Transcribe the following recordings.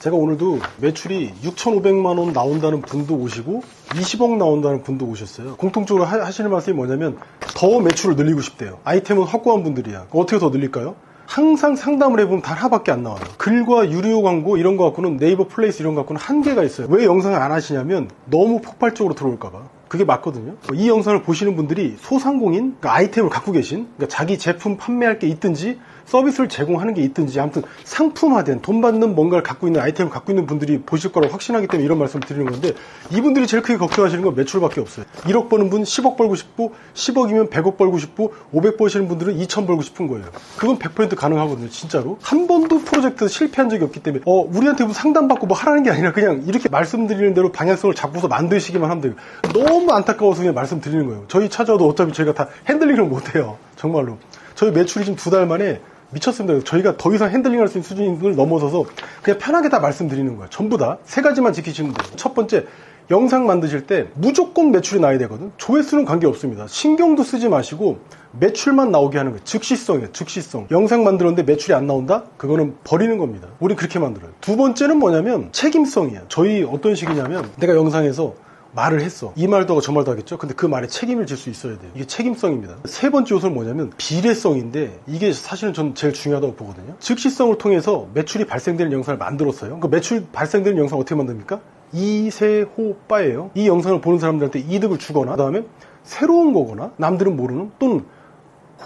제가 오늘도 매출이 6,500만원 나온다는 분도 오시고 20억 나온다는 분도 오셨어요. 공통적으로 하시는 말씀이 뭐냐면 더 매출을 늘리고 싶대요. 아이템은 확고한 분들이야. 어떻게 더 늘릴까요? 항상 상담을 해보면 단 하나밖에 안 나와요. 글과 유료 광고 이런 거 갖고는 네이버 플레이스 이런 거 갖고는 한계가 있어요. 왜 영상을 안 하시냐면 너무 폭발적으로 들어올까봐. 그게 맞거든요. 이 영상을 보시는 분들이 소상공인, 그러니까 아이템을 갖고 계신, 그러니까 자기 제품 판매할 게 있든지 서비스를 제공하는 게 있든지 아무튼 상품화된 돈 받는 뭔가를 갖고 있는 아이템을 갖고 있는 분들이 보실 거라고 확신하기 때문에 이런 말씀을 드리는 건데, 이분들이 제일 크게 걱정하시는 건 매출밖에 없어요. 1억 버는 분 10억 벌고 싶고, 10억이면 100억 벌고 싶고, 500 버시는 분들은 2,000 벌고 싶은 거예요. 그건 100% 가능하거든요. 진짜로. 한 번도 프로젝트 실패한 적이 없기 때문에 우리한테 뭐 상담받고 뭐 하라는 게 아니라 그냥 이렇게 말씀드리는 대로 방향성을 잡고서 만드시기만 하면 돼요. 너무 안타까워서 그냥 말씀드리는 거예요. 저희 찾아와도 어차피 저희가 다 핸들링을 못해요. 정말로. 저희 매출이 지금 2달 만에 미쳤습니다. 저희가 더 이상 핸들링할 수 있는 수준을 넘어서서 그냥 편하게 다 말씀드리는 거예요. 전부 다. 3가지만 지키시면 돼요. 첫 번째, 영상 만드실 때 무조건 매출이 나야 되거든. 조회수는 관계없습니다. 신경도 쓰지 마시고 매출만 나오게 하는 거예요. 즉시성이에요. 즉시성. 영상 만들었는데 매출이 안 나온다? 그거는 버리는 겁니다. 우린 그렇게 만들어요. 두 번째는 뭐냐면 책임성이에요. 저희 어떤 식이냐면 내가 영상에서 말을 했어. 이 말도 하고 저 말도 하겠죠? 근데 그 말에 책임을 질 수 있어야 돼요. 이게 책임성입니다. 세 번째 요소는 뭐냐면 비례성인데, 이게 사실은 전 제일 중요하다고 보거든요. 즉시성을 통해서 매출이 발생되는 영상을 만들었어요. 그 매출 발생되는 영상 어떻게 만듭니까? 이세호빠예요. 이 영상을 보는 사람들한테 이득을 주거나, 그 다음에 새로운 거거나 남들은 모르는, 또는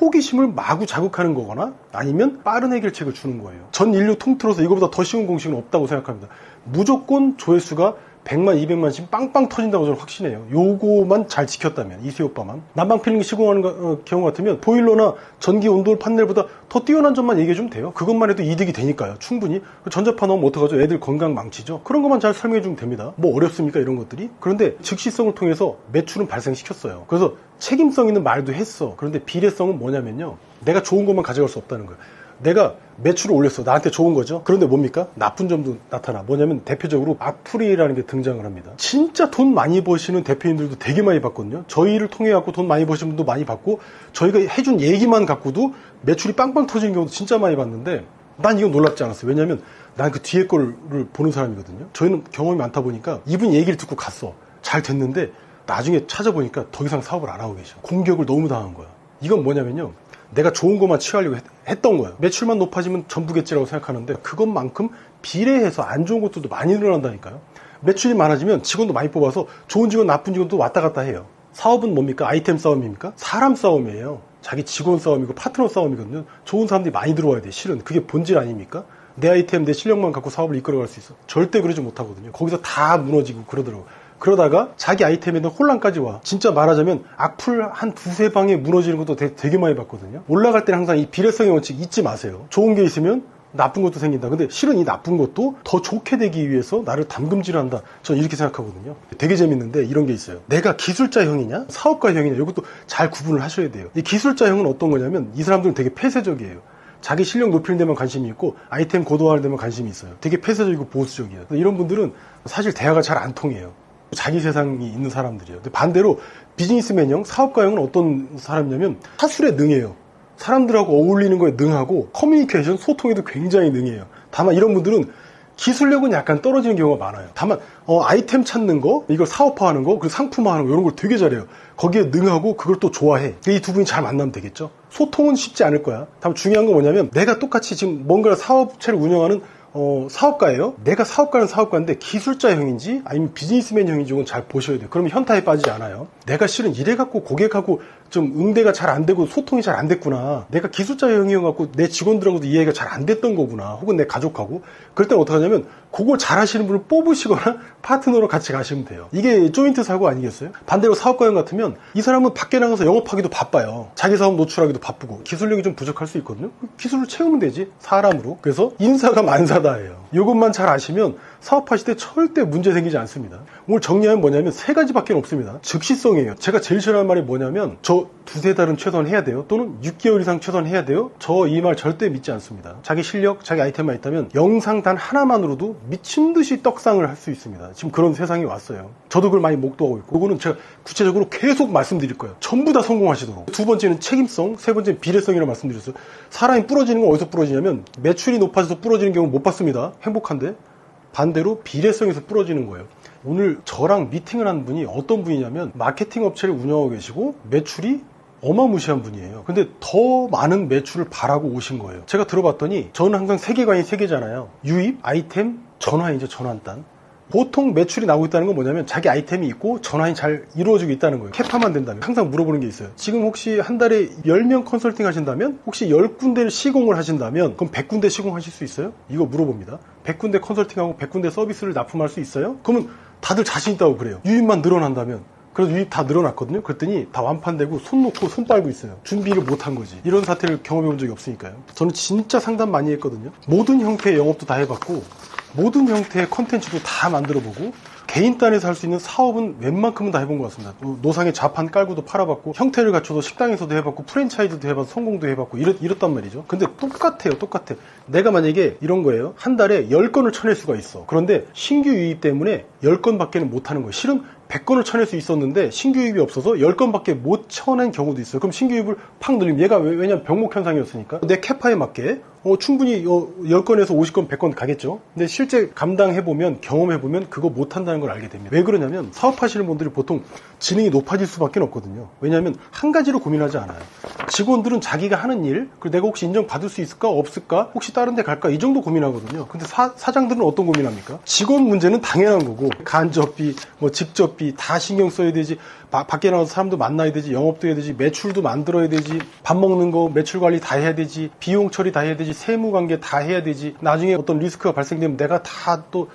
호기심을 마구 자극하는 거거나, 아니면 빠른 해결책을 주는 거예요. 전 인류 통틀어서 이거보다 더 쉬운 공식은 없다고 생각합니다. 무조건 조회수가 100만, 200만씩 빵빵 터진다고 저는 확신해요. 요거만 잘 지켰다면, 이세호빠만. 난방 필링 시공하는 경우 같으면 보일러나 전기 온돌 판넬보다 더 뛰어난 점만 얘기해주면 돼요. 그것만 해도 이득이 되니까요. 충분히. 전자파 넣으면 어떡하죠? 애들 건강 망치죠. 그런 것만 잘 설명해주면 됩니다. 뭐 어렵습니까? 이런 것들이. 그런데 즉시성을 통해서 매출은 발생시켰어요. 그래서 책임성 있는 말도 했어. 그런데 비례성은 뭐냐면요, 내가 좋은 것만 가져갈 수 없다는 거예요. 내가 매출을 올렸어. 나한테 좋은 거죠. 그런데 뭡니까? 나쁜 점도 나타나. 뭐냐면 대표적으로 악플이라는 게 등장을 합니다. 진짜 돈 많이 버시는 대표님들도 되게 많이 봤거든요. 저희를 통해 갖고 돈 많이 버시는 분도 많이 봤고, 저희가 해준 얘기만 갖고도 매출이 빵빵 터지는 경우도 진짜 많이 봤는데, 난 이건 놀랍지 않았어요. 왜냐면 난 그 뒤에 거를 보는 사람이거든요. 저희는 경험이 많다 보니까 이분 얘기를 듣고 갔어. 잘 됐는데 나중에 찾아보니까 더 이상 사업을 안 하고 계셔. 공격을 너무 당한 거야. 이건 뭐냐면요, 내가 좋은 것만 취하려고 했던 거예요. 매출만 높아지면 전부겠지라고 생각하는데, 그것만큼 비례해서 안 좋은 것들도 많이 늘어난다니까요. 매출이 많아지면 직원도 많이 뽑아서 좋은 직원, 나쁜 직원도 왔다 갔다 해요. 사업은 뭡니까? 아이템 싸움입니까? 사람 싸움이에요. 자기 직원 싸움이고 파트너 싸움이거든요. 좋은 사람들이 많이 들어와야 돼. 실은 그게 본질 아닙니까? 내 아이템, 내 실력만 갖고 사업을 이끌어갈 수 있어. 절대 그러지 못하거든요. 거기서 다 무너지고 그러더라고요. 그러다가 자기 아이템에 대한 혼란까지 와. 진짜 말하자면 악플 한 두세 방에 무너지는 것도 되게 많이 봤거든요. 올라갈 때는 항상 이 비례성의 원칙 잊지 마세요. 좋은 게 있으면 나쁜 것도 생긴다. 근데 실은 이 나쁜 것도 더 좋게 되기 위해서 나를 담금질한다. 저는 이렇게 생각하거든요. 되게 재밌는데 이런 게 있어요. 내가 기술자형이냐 사업가형이냐, 이것도 잘 구분을 하셔야 돼요. 이 기술자형은 어떤 거냐면, 이 사람들은 되게 폐쇄적이에요. 자기 실력 높이는 데만 관심이 있고 아이템 고도화하는 데만 관심이 있어요. 되게 폐쇄적이고 보수적이에요. 이런 분들은 사실 대화가 잘 안 통해요. 자기 세상이 있는 사람들이에요. 근데 반대로 비즈니스맨형, 사업가형은 어떤 사람이냐면 사술에 능해요. 사람들하고 어울리는 거에 능하고 커뮤니케이션, 소통에도 굉장히 능해요. 다만 이런 분들은 기술력은 약간 떨어지는 경우가 많아요. 다만 아이템 찾는 거, 이걸 사업화하는 거, 그리고 상품화하는 거, 이런 걸 되게 잘해요. 거기에 능하고 그걸 또 좋아해. 이 두 분이 잘 만나면 되겠죠. 소통은 쉽지 않을 거야. 다만 중요한 건 뭐냐면, 내가 똑같이 지금 뭔가 사업체를 운영하는 사업가예요. 내가 사업가는 사업가인데 기술자형인지 아니면 비즈니스맨형인지 좀 잘 보셔야 돼요. 그러면 현타에 빠지지 않아요. 내가 실은 이래갖고 고객하고 좀 응대가 잘 안 되고 소통이 잘 안 됐구나. 내가 기술자형이어갖고 내 직원들하고도 이해가 잘 안 됐던 거구나. 혹은 내 가족하고. 그럴 땐 어떻게 하냐면, 그걸 잘 하시는 분을 뽑으시거나 파트너로 같이 가시면 돼요. 이게 조인트 사고 아니겠어요? 반대로 사업가형 같으면 이 사람은 밖에 나가서 영업하기도 바빠요. 자기 사업 노출하기도 바쁘고 기술력이 좀 부족할 수 있거든요. 기술을 채우면 되지, 사람으로. 그래서 인사가 만사다예요. 이것만 잘 아시면 사업하실 때 절대 문제 생기지 않습니다. 오늘 정리하면 뭐냐면 3가지밖에 없습니다. 즉시성이에요. 제가 제일 싫어하는 말이 뭐냐면, 저 두세 달은 최소한 해야 돼요. 또는 6개월 이상 최소한 해야 돼요. 저 이 말 절대 믿지 않습니다. 자기 실력, 자기 아이템만 있다면 영상 단 하나만으로도 미친 듯이 떡상을 할 수 있습니다. 지금 그런 세상이 왔어요. 저도 그걸 많이 목도하고 있고, 그거는 제가 구체적으로 계속 말씀드릴 거예요. 전부 다 성공하시도록. 두 번째는 책임성, 세 번째는 비례성이라고 말씀드렸어요. 사람이 부러지는 건 어디서 부러지냐면, 매출이 높아져서 부러지는 경우 못 봤습니다. 행복한데. 반대로 비례성에서 부러지는 거예요. 오늘 저랑 미팅을 한 분이 어떤 분이냐면 마케팅 업체를 운영하고 계시고 매출이 어마무시한 분이에요. 근데 더 많은 매출을 바라고 오신 거예요. 제가 들어봤더니 저는 항상 세계관이 세 개잖아요. 유입, 아이템, 전환이죠. 전환단. 보통 매출이 나오고 있다는 건 뭐냐면 자기 아이템이 있고 전환이 잘 이루어지고 있다는 거예요. 캐파만 된다면. 항상 물어보는 게 있어요. 지금 혹시 한 달에 10명 컨설팅 하신다면 혹시 10군데를 시공을 하신다면 그럼 100군데 시공하실 수 있어요? 이거 물어봅니다. 100군데 컨설팅하고 100군데 서비스를 납품할 수 있어요? 그러면 다들 자신 있다고 그래요. 유입만 늘어난다면. 그래서 유입 다 늘어났거든요. 그랬더니 다 완판되고 손 놓고 손 빨고 있어요. 준비를 못한 거지. 이런 사태를 경험해 본 적이 없으니까요. 저는 진짜 상담 많이 했거든요. 모든 형태의 영업도 다 해봤고 모든 형태의 컨텐츠도 다 만들어보고 개인 단에서 할 수 있는 사업은 웬만큼은 다 해본 것 같습니다. 노상에 자판 깔고도 팔아봤고 형태를 갖춰서 식당에서도 해봤고 프랜차이즈도 해봐서 성공도 해봤고 이렇단 말이죠. 근데 똑같아요. 똑같아. 내가 만약에 이런 거예요. 한 달에 10건을 쳐낼 수가 있어. 그런데 신규 유입 때문에 10건밖에는 못하는 거예요. 실은 100건을 쳐낼 수 있었는데 신규 유입이 없어서 10건밖에 못 쳐낸 경우도 있어요. 그럼 신규 유입을 팍 늘리면 얘가 왜냐면 병목 현상이었으니까 내 캐파에 맞게 충분히 10건에서 50건, 100건 가겠죠. 근데 실제 감당해보면 경험해보면 그거 못한다는 걸 알게 됩니다. 왜 그러냐면 사업하시는 분들이 보통 지능이 높아질 수밖에 없거든요. 왜냐하면 한 가지로 고민하지 않아요. 직원들은 자기가 하는 일, 그리고 내가 혹시 인정받을 수 있을까 없을까, 혹시 다른 데 갈까 이 정도 고민하거든요. 근데 사장들은 어떤 고민합니까? 직원 문제는 당연한 거고 간접비, 직접비 다 신경 써야 되지. 밖에 나가서 사람도 만나야 되지. 영업도 해야 되지. 매출도 만들어야 되지. 밥 먹는 거 매출 관리 다 해야 되지. 비용 처리 다 해야 되지. 세무 관계 다 해야 되지. 나중에 어떤 리스크가 발생되면 내가 다 또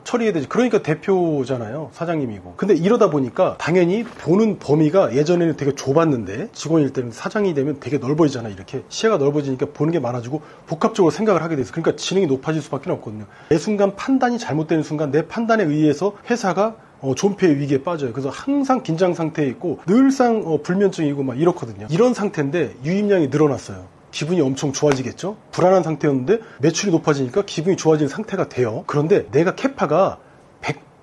처리해야 되지. 그러니까 대표잖아요. 사장님이고. 근데 이러다 보니까 당연히 보는 범위가 예전에는 되게 좁았는데 직원일 때는 사장이 되면 되게 넓어지잖아요. 이렇게 시야가 넓어지니까 보는 게 많아지고 복합적으로 생각을 하게 돼서 그러니까 지능이 높아질 수밖에 없거든요. 매 순간 판단이 잘못되는 순간 내 판단에 의해서 회사가 존폐의 위기에 빠져요. 그래서 항상 긴장 상태에 있고 늘상 불면증이고 막 이렇거든요. 이런 상태인데 유입량이 늘어났어요. 기분이 엄청 좋아지겠죠? 불안한 상태였는데 매출이 높아지니까 기분이 좋아지는 상태가 돼요. 그런데 내가 캐파가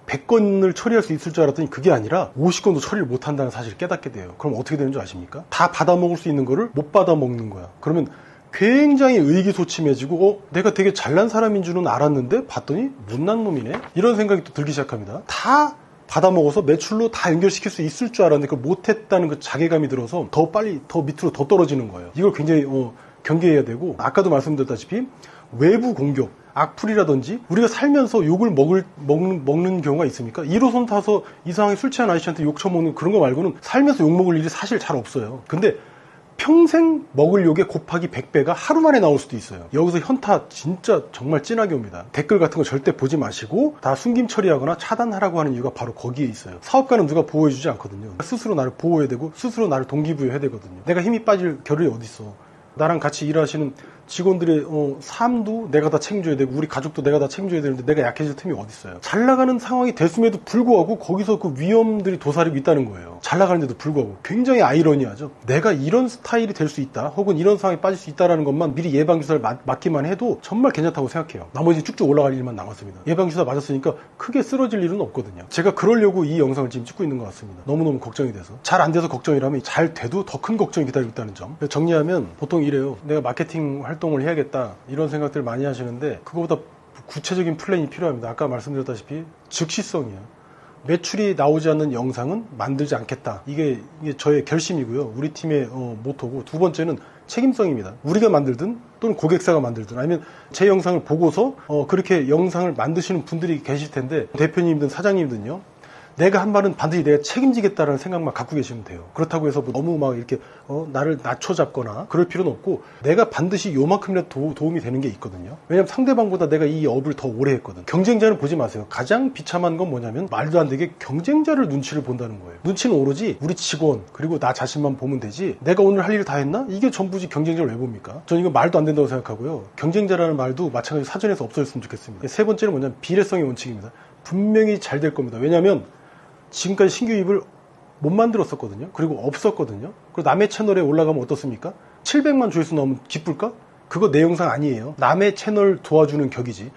100건을 처리할 수 있을 줄 알았더니 그게 아니라 50건도 처리를 못한다는 사실을 깨닫게 돼요. 그럼 어떻게 되는 줄 아십니까? 다 받아먹을 수 있는 거를 못 받아먹는 거야. 그러면 굉장히 의기소침해지고 내가 되게 잘난 사람인 줄은 알았는데 봤더니 못난 놈이네? 이런 생각이 또 들기 시작합니다. 다 받아먹어서 매출로 다 연결시킬 수 있을 줄 알았는데 그걸 못했다는 그 자괴감이 들어서 더 빨리 더 밑으로 더 떨어지는 거예요. 이걸 굉장히 경계해야 되고 아까도 말씀드렸다시피 외부 공격 악플이라든지 우리가 살면서 욕을 먹는 경우가 있습니까? 1호선 타서 이상하게 술 취한 아저씨한테 욕 처먹는 그런 거 말고는 살면서 욕 먹을 일이 사실 잘 없어요. 근데 평생 먹을 욕의 곱하기 100배가 하루 만에 나올 수도 있어요. 여기서 현타 진짜 정말 진하게 옵니다. 댓글 같은 거 절대 보지 마시고 다 숨김 처리하거나 차단하라고 하는 이유가 바로 거기에 있어요. 사업가는 누가 보호해주지 않거든요. 스스로 나를 보호해야 되고 스스로 나를 동기부여해야 되거든요. 내가 힘이 빠질 겨를이 어디 있어. 나랑 같이 일하시는 직원들의 삶도 내가 다 책임져야 되고 우리 가족도 내가 다 책임져야 되는데 내가 약해질 틈이 어디 있어요. 잘 나가는 상황이 됐음에도 불구하고 거기서 그 위험들이 도사리고 있다는 거예요. 잘 나가는데도 불구하고 굉장히 아이러니하죠. 내가 이런 스타일이 될 수 있다 혹은 이런 상황에 빠질 수 있다는 것만 미리 예방주사를 맞기만 해도 정말 괜찮다고 생각해요. 나머지 쭉쭉 올라갈 일만 남았습니다. 예방주사 맞았으니까 크게 쓰러질 일은 없거든요. 제가 그러려고 이 영상을 지금 찍고 있는 것 같습니다. 너무너무 걱정이 돼서. 잘 안 돼서 걱정이라면 잘 돼도 더 큰 걱정이 기다리고 있다는 점. 정리하면 보통 이래요. 내가 마케팅 활동을 해야겠다 이런 생각들을 많이 하시는데 그거보다 구체적인 플랜이 필요합니다. 아까 말씀드렸다시피 즉시성이에요. 매출이 나오지 않는 영상은 만들지 않겠다. 이게 저의 결심이고요. 우리 팀의 모토고 두 번째는 책임성입니다. 우리가 만들든 또는 고객사가 만들든 아니면 제 영상을 보고서 그렇게 영상을 만드시는 분들이 계실 텐데 대표님이든 사장님이든요. 내가 한 말은 반드시 내가 책임지겠다라는 생각만 갖고 계시면 돼요. 그렇다고 해서 너무 막 이렇게 나를 낮춰잡거나 그럴 필요는 없고 내가 반드시 요만큼이라도 도움이 되는 게 있거든요. 왜냐면 상대방보다 내가 이 업을 더 오래 했거든. 경쟁자를 보지 마세요. 가장 비참한 건 뭐냐면 말도 안 되게 경쟁자를 눈치를 본다는 거예요. 눈치는 오로지 우리 직원 그리고 나 자신만 보면 되지 내가 오늘 할 일을 다 했나? 이게 전부지 경쟁자를 왜 봅니까? 저는 이거 말도 안 된다고 생각하고요. 경쟁자라는 말도 마찬가지로 사전에서 없어졌으면 좋겠습니다. 세 번째는 뭐냐면 비례성의 원칙입니다. 분명히 잘 될 겁니다. 왜냐하면 지금까지 신규 유입을 못 만들었었거든요. 그리고 없었거든요. 그리고 남의 채널에 올라가면 어떻습니까? 700만 조회수 나오면 기쁠까? 그거 내 영상 아니에요. 남의 채널 도와주는 격이지.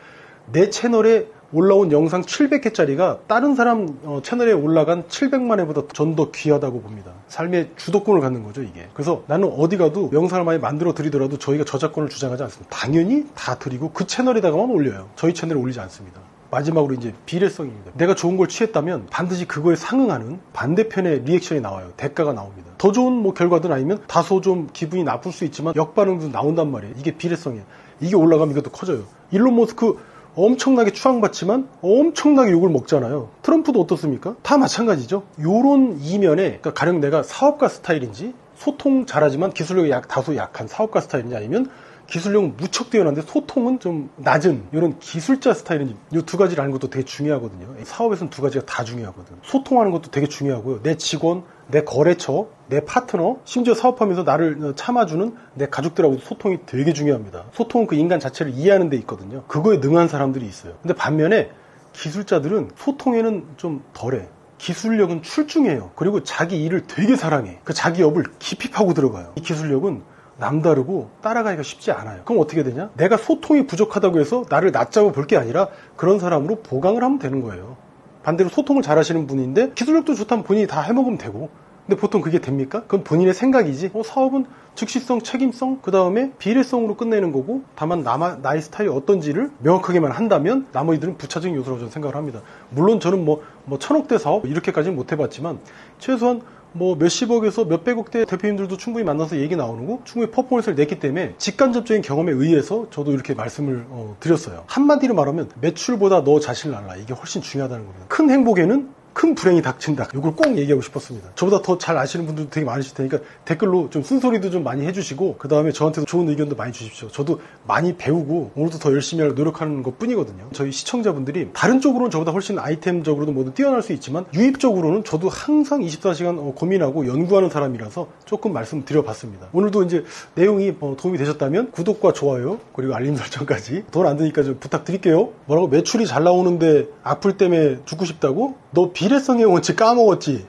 내 채널에 올라온 영상 700회짜리가 다른 사람 채널에 올라간 700만 회보다 전 더 귀하다고 봅니다. 삶의 주도권을 갖는 거죠, 이게. 그래서 나는 어디 가도 영상을 많이 만들어 드리더라도 저희가 저작권을 주장하지 않습니다. 당연히 다 드리고 그 채널에다가만 올려요. 저희 채널에 올리지 않습니다. 마지막으로 이제 비례성입니다. 내가 좋은 걸 취했다면 반드시 그거에 상응하는 반대편의 리액션이 나와요. 대가가 나옵니다. 더 좋은 뭐 결과든 아니면 다소 좀 기분이 나쁠 수 있지만 역반응도 나온단 말이에요. 이게 비례성이에요. 이게 올라가면 이것도 커져요. 일론 머스크 엄청나게 추앙받지만 엄청나게 욕을 먹잖아요. 트럼프도 어떻습니까? 다 마찬가지죠. 요런 이면에 그러니까 가령 내가 사업가 스타일인지 소통 잘하지만 기술력이 다소 약한 사업가 스타일인지 아니면 기술력은 무척 뛰어난데 소통은 좀 낮은 이런 기술자 스타일인지 이 두 가지를 아는 것도 되게 중요하거든요. 사업에서는 두 가지가 다 중요하거든. 소통하는 것도 되게 중요하고요. 내 직원, 내 거래처, 내 파트너, 심지어 사업하면서 나를 참아주는 내 가족들하고도 소통이 되게 중요합니다. 소통은 그 인간 자체를 이해하는 데 있거든요. 그거에 능한 사람들이 있어요. 근데 반면에 기술자들은 소통에는 좀 덜해. 기술력은 출중해요. 그리고 자기 일을 되게 사랑해. 그 자기 업을 깊이 파고 들어가요. 이 기술력은 남다르고 따라가기가 쉽지 않아요. 그럼 어떻게 되냐? 내가 소통이 부족하다고 해서 나를 낮잡아 볼 게 아니라 그런 사람으로 보강을 하면 되는 거예요. 반대로 소통을 잘하시는 분인데 기술력도 좋다면 본인이 다 해먹으면 되고, 근데 보통 그게 됩니까? 그건 본인의 생각이지. 사업은 즉시성, 책임성, 그 다음에 비례성으로 끝내는 거고, 다만 나의 스타일이 어떤지를 명확하게만 한다면 나머지들은 부차적인 요소라고 저는 생각을 합니다. 물론 저는 뭐 1000억대 사업 이렇게까지는 못 해봤지만 최소한 뭐 몇십억에서 몇백억대 대표님들도 충분히 만나서 얘기 나오고 충분히 퍼포먼스를 냈기 때문에 직간접적인 경험에 의해서 저도 이렇게 말씀을 드렸어요. 한마디로 말하면 매출보다 너 자신을 알라. 이게 훨씬 중요하다는 겁니다. 큰 행복에는 큰 불행이 닥친다. 이걸 꼭 얘기하고 싶었습니다. 저보다 더 잘 아시는 분들도 되게 많으실 테니까 댓글로 좀 쓴소리도 좀 많이 해주시고 그 다음에 저한테도 좋은 의견도 많이 주십시오. 저도 많이 배우고 오늘도 더 열심히 하려고 노력하는 것 뿐이거든요. 저희 시청자분들이 다른 쪽으로는 저보다 훨씬 아이템적으로도 뭐든 뛰어날 수 있지만 유입적으로는 저도 항상 24시간 고민하고 연구하는 사람이라서 조금 말씀드려봤습니다. 오늘도 이제 내용이 도움이 되셨다면 구독과 좋아요 그리고 알림 설정까지 돈 안 드니까 좀 부탁드릴게요. 뭐라고 매출이 잘 나오는데 악플 때문에 죽고 싶다고? 너 비례성의 원칙 까먹었지?